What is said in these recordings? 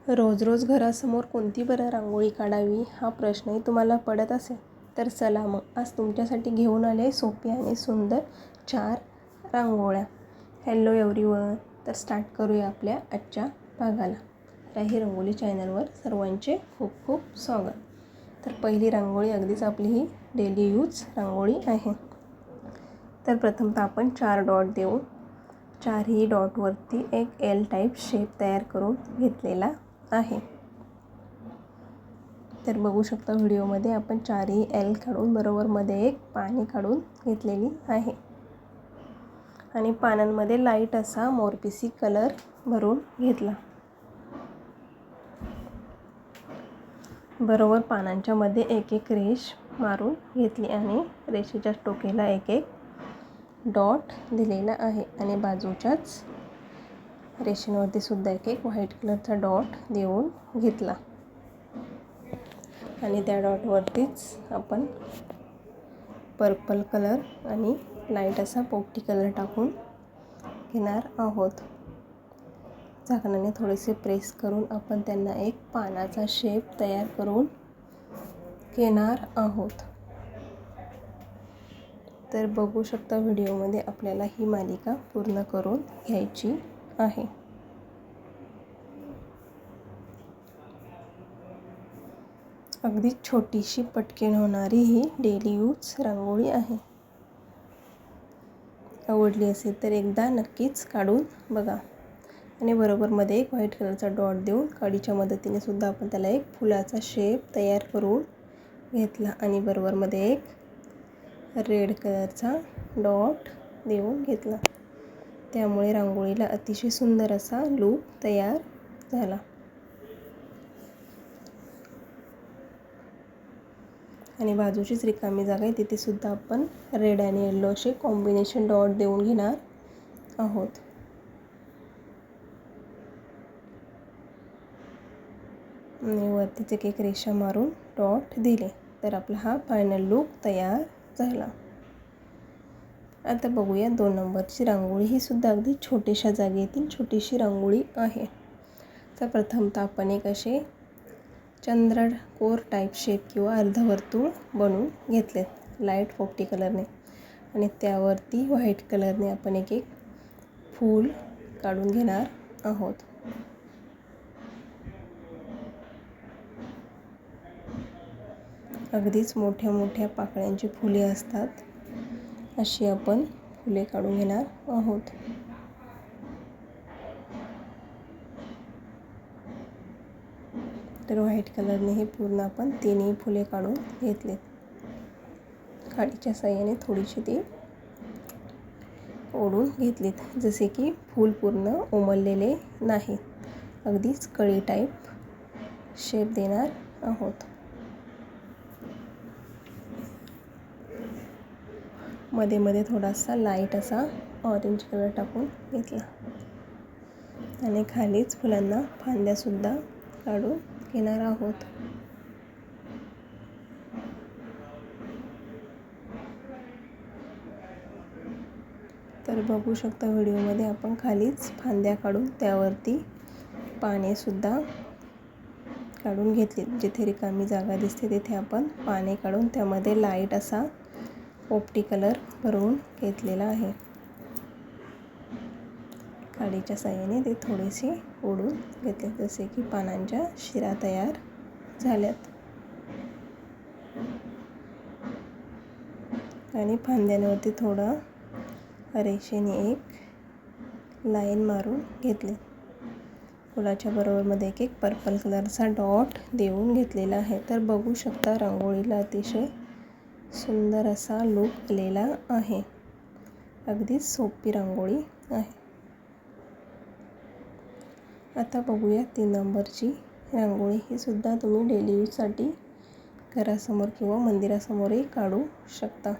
रोज रोज घरासमोर कोणती बरं रांगोळी काढावी हा प्रश्नही तुम्हाला पडत असेल तर चला मग आज तुमच्यासाठी घेऊन आले सोपी आणि सुंदर 4 रांगोळ्या. Hello everyone. तर स्टार्ट करूया आपल्या आजच्या भागाला. राही रंगोली चॅनलवर सर्वांचे खूप खूप स्वागत. तर पहिली रांगोळी अगदीच आपली ही डेली यूज रांगोळी आहे. तर प्रथमतः आपण 4 डॉट देऊ. 4ही डॉटवरती एक एल टाईप शेप तयार करून घेतलेला आहे. तर बघू शकता व्हिडिओमध्ये आपण 4ही एल काढून बरोबर मध्ये एक पाने काढून घेतलेली आहे आणि पानांमध्ये लाईट असा मोरपिसी कलर भरून घेतला. बरोबर पानांच्या मध्ये एक एक रेष मारून घेतली आणि रेषेच्या टोकेला एक एक डॉट दिलेला आहे आणि बाजूच्याच रेषेवरती सुद्धा एक एक व्हाईट कलरचा डॉट देऊन घेतला आणि त्या डॉटवरतीच आपण पर्पल कलर आणि लाईट असा पोपटी कलर टाकून घेणार आहोत. झाकणाने थोडेसे प्रेस करून आपण त्यांना एक पानाचा शेप तयार करून घेणार आहोत. तर बघू शकता व्हिडिओमध्ये आपल्याला ही मालिका पूर्ण करून घ्यायची आहे. अगदी छोटीशी पटकन होणारी ही डेली यूज रांगोळी आहे. आवडली असेल तर एकदा नक्कीच काढून बघा आणि बरोबर मध्ये एक व्हाईट कलरचा डॉट देऊन काडीच्या मदतीने सुद्धा आपण त्याला एक फुलाचा शेप तयार करून घेतला आणि बरोबर मध्ये एक रेड कलरचा डॉट देऊन घेतला. त्यामुळे रांगोळीला अतिशय सुंदर असा लूक तयार झाला. आणि बाजूचीच रिकामी जागा आहे तिथे सुद्धा आपण रेड आणि येलो असे कॉम्बिनेशन डॉट देऊन घेणार आहोत. आणि वरतीच एक एक रेषा मारून डॉट दिले तर आपला हा फायनल लूक तयार झाला. आता बघूया 2 नंबरची रांगोळी. ही सुद्धा अगदी छोट्याशा जागेतील छोटीशी रांगोळी आहे. तर प्रथमतः आपण एक असे चंद्रकोर टाईप शेप किंवा अर्धवर्तुळ बनवून घेतलेत लाईट पोपटी कलरने आणि त्यावरती व्हाईट कलरने आपण एक एक फूल काढून घेणार आहोत. अगदीच मोठ्या मोठ्या पाकळ्यांची फुले असतात अशी आपण फुले काढून घेणार आहोत. तर व्हाईट कलरने हे पूर्ण आपण 3ही फुले काढून घेतलेत. काडीच्या साहाय्याने थोडीशी ती ओढून घेतलीत जसे की फूल पूर्ण उमललेले नाहीत. अगदीच कळी टाईप शेप देणार आहोत. मध्ये मध्ये थोडासा लाईट असा ऑरेंज कलर टाकून घेतला आणि खालीच फुलांना फांद्या सुद्धा काढून घेणार आहोत. तर बघू शकता व्हिडिओमध्ये आपण खालीच फांद्या काढून त्यावरती पाने सुद्धा काढून घेतली. जिथे रिकामी जागा दिसते तिथे आपण पाने काढून त्यामध्ये लाईट असा पोपटी कलर भरून घेतलेला आहे. काडीच्या साहाय्याने ते थोडेसे ओढून घेतले जसे की पानांच्या शिरा तयार झाल्यात आणि फांद्यांवरती थोडा रेषेने एक लाईन मारून घेतली. फुलाच्या बरोबरमध्ये एक एक पर्पल कलरचा डॉट देऊन घेतलेला आहे. तर बघू शकता रांगोळीला अतिशय सुंदर असा लूक आलेला आहे. अगदी सोपी रांगोळी आहे. आता बघूया 3 नंबरची रांगोळी. ही सुद्धा तुम्ही डेली यूजसाठी घरासमोर किंवा मंदिरासमोरही काढू शकता.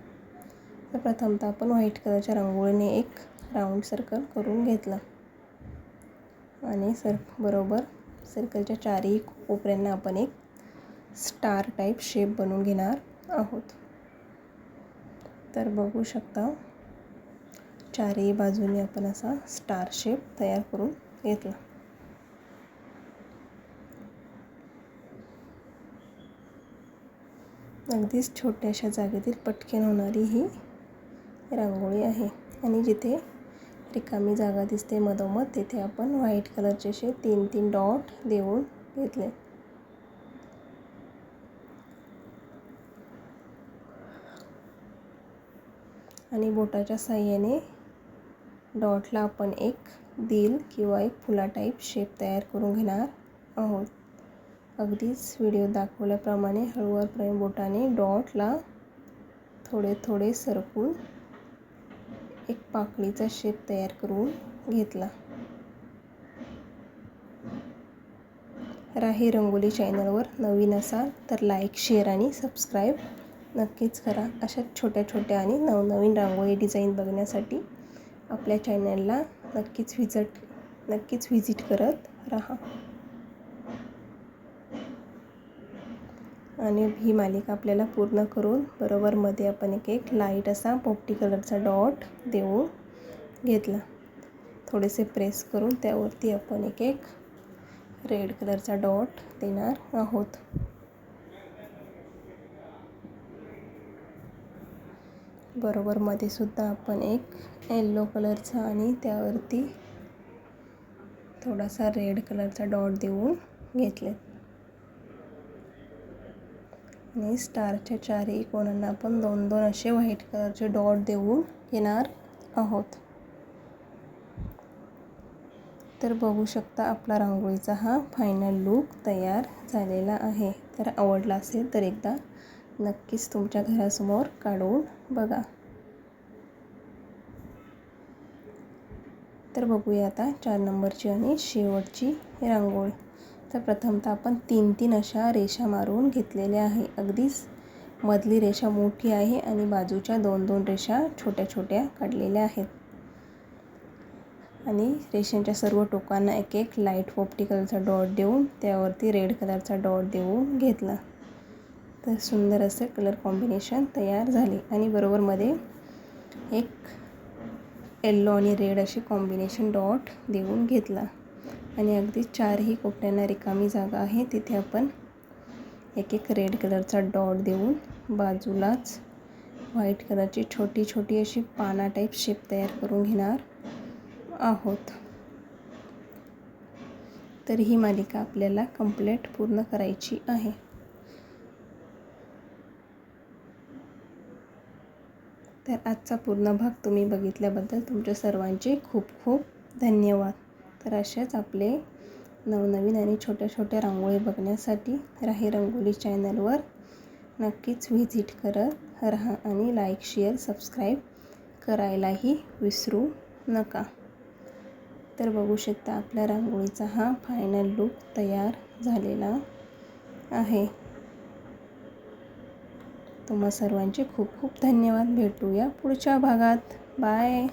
तर प्रथमतः आपण व्हाईट कलरच्या रांगोळीने एक राऊंड सर्कल करून घेतला आणि बरोबर सर्कलच्या 4ही कोपऱ्यांना आपण एक स्टार टाईप शेप बनवून घेणार आहोत. तर बघू शकता 4ही बाजूने आपण असा स्टार शेप तयार करून घेतला. अगदीच छोट्याशा जागेतील पटकन होणारी ही रांगोळी आहे. आणि जिथे रिकामी जागा दिसते मधोमध तिथे आपण व्हाईट कलरचे असे 3-3 डॉट देऊन घेतले. आणि बोटाच्या साहाय्याने डॉटला आपण एक दिल किंवा एक फुला टाईप शेप तयार करून घेणार आहोत. अगदीच व्हिडिओ दाखवल्याप्रमाणे हळूवारपणे बोटाने डॉटला थोडे थोडे सरकून एक पाकळीचा शेप तयार करून घेतला. राही रंगोली चॅनलवर नवीन असाल तर लाईक, शेअर आणि सबस्क्राईब नक्कीच करा. अशा छोट्या छोट्या आणि नवनवीन रांगोळी डिझाईन बघण्यासाठी आपल्या चॅनलला नक्कीच व्हिजिट करत राहा. आणि ही मालिका आपल्याला पूर्ण करून बरोबर मध्ये आपण एक लाईट असा पोपटी कलरचा डॉट देऊन घेतला. थोडेसे प्रेस करून त्यावरती आपण एक रेड कलरचा डॉट देणार आहोत. बरोबर मध्ये सुद्धा आपण एक येलो कलरचा आणि त्यावरती थोडासा रेड कलरचा डॉट देऊन घेतले. आणि स्टारच्या चारही कोणांना आपण 2-2 असे व्हाईट कलरचे डॉट देऊन घेणार आहोत. तर बघू शकता आपला रांगोळीचा हा फायनल लूक तयार झालेला आहे. तर आवडला असेल तर एकदा नक्कीच तुमच्या घरासमोर काढून बघा. तर बघूया आता 4 नंबरची आणि शेवटची रांगोळी. तर प्रथमतः आपण 3-3 अशा रेषा मारून घेतलेल्या आहे. अगदीच मधली रेषा मोठी आहे आणि बाजूच्या 2-2 रेषा छोट्या छोट्या काढलेल्या आहेत. आणि रेषांच्या सर्व टोकांना एक लाईट पोपटी कलरचा डॉट देऊन त्यावरती रेड कलरचा डॉट देऊन घेतला. तर सुंदर असे कलर कॉम्बिनेशन तयार झाले. आणि बरोबर मध्ये एक येल्लो आणि रेड असे कॉम्बिनेशन डॉट देऊन घेतला. आणि अगदी 4ही कोपऱ्यांना रिकामी जागा आहे तिथे आपण एक रेड कलरचा डॉट देऊन बाजूलाच व्हाईट कलरची छोटी छोटी अशी पाना टाईप शेप तयार करून घेणार आहोत. तर ही मालिका आपल्याला कंप्लीट पूर्ण करायची आहे. तर आजचा पूर्ण भाग तुम्ही बघितल्याबद्दल तुमच्या सर्वांचे खूप खूप धन्यवाद. तर असेच आपले नवनवीन आणि छोट्या छोट्या रांगोळी बघण्यासाठी राही रंगोली चॅनलवर नक्कीच व्हिजिट करत राहा. आणि लाईक, शेअर, सबस्क्राईब करायलाही विसरू नका. तर बघू शकता आपल्या रांगोळीचा हा फायनल लूक तयार झालेला आहे. तुम्हा सर्वांचे खूप खूप धन्यवाद. भेटूया पुढच्या भागात. बाय.